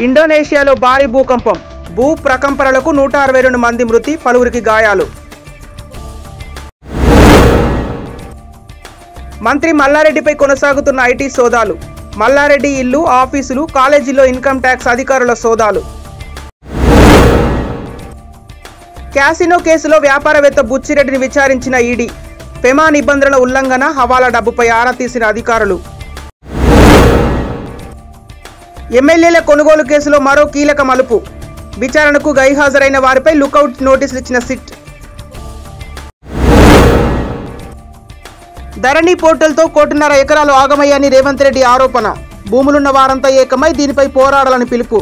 ఇండోనేషియాలో భారీ భూకంపం, భూ ప్రకంపనలకు 162 మంది మృతి, పలువురికి గాయాలు. మంత్రి మల్లారెడ్డిపై కొనసాగుతున్న ఐటీ సోదాలు. మల్లారెడ్డి ఇల్లు, ఆఫీసులు, కాలేజీల్లో ఇన్కమ్ ట్యాక్స్ అధికారుల సోదాలు. క్యాసినో కేసులో వ్యాపారవేత్త బుచ్చిరెడ్డిని విచారించిన ఈడీ. ఫెమా నిబంధనల ఉల్లంఘన, హవాలా డబ్బుపై ఆరా తీసిన అధికారులు. ఎమ్మెల్యేల కొనుగోలు కేసులో మరో కీలక మలుపు. విచారణకు గైహాజరైన వారిపై లుకౌట్ నోటీసులు ఇచ్చిన సిట్. ధరణి పోర్టల్తో 1.5 ఎకరాలు ఆగమయ్యాని రేవంత్ రెడ్డి ఆరోపణ. భూములున్న వారంతా ఏకమై దీనిపై పోరాడాలని పిలుపు.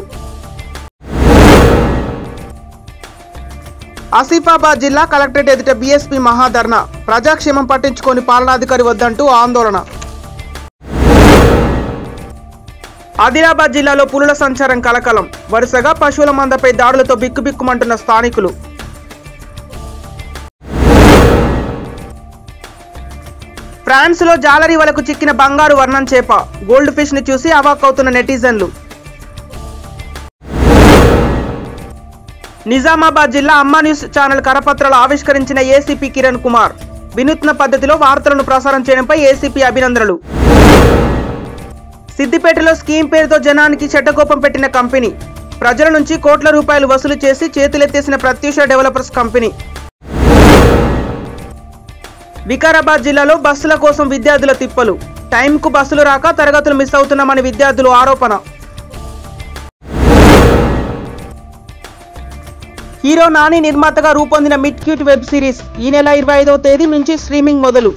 ఆసిఫాబాద్ జిల్లా కలెక్టరేట్ ఎదుట బీఎస్పీ మహాధర్నా. ప్రజాక్షేమం పట్టించుకొని పాలనాధికారి వద్దంటూ ఆందోళన. ఆదిలాబాద్ జిల్లాలో పులుల సంచారం కలకలం. వరుసగా పశువుల మందపై దాడులతో బిక్కుబిక్కుమంటున్న స్థానికులు. ఫ్రాన్స్లో జాలరీ వలకు చిక్కిన బంగారు వర్ణం చేప. గోల్డ్ ఫిష్ ని చూసి అవాక్కవుతున్న నెటిజన్లు. నిజామాబాద్ జిల్లా అమ్మా న్యూస్ ఛానల్ కరపత్రాలు ఆవిష్కరించిన ఏసీపీ కిరణ్ కుమార్. వినూత్న పద్ధతిలో వార్తలను ప్రసారం చేయడంపై ఏసీపీ అభినందనలు. సిద్దిపేటలో స్కీమ్ పేరుతో జనానికి చెడ్డకోపం పెట్టిన కంపెనీ. ప్రజల నుంచి కోట్ల రూపాయలు వసూలు చేసి చేతులెత్తేసిన ప్రత్యూష డెవలపర్స్ కంపెనీ. వికారాబాద్ జిల్లాలో బస్సుల కోసం విద్యార్థుల తిప్పలు. టైంకు బస్సులు రాక తరగతులు మిస్ అవుతున్నామని విద్యార్థులు ఆరోపణ. హీరో నాని నిర్మాతగా రూపొందిన మిడ్ క్యూట్ వెబ్ సిరీస్ ఈ నెల 25వ తేదీ నుంచి స్ట్రీమింగ్ మొదలు.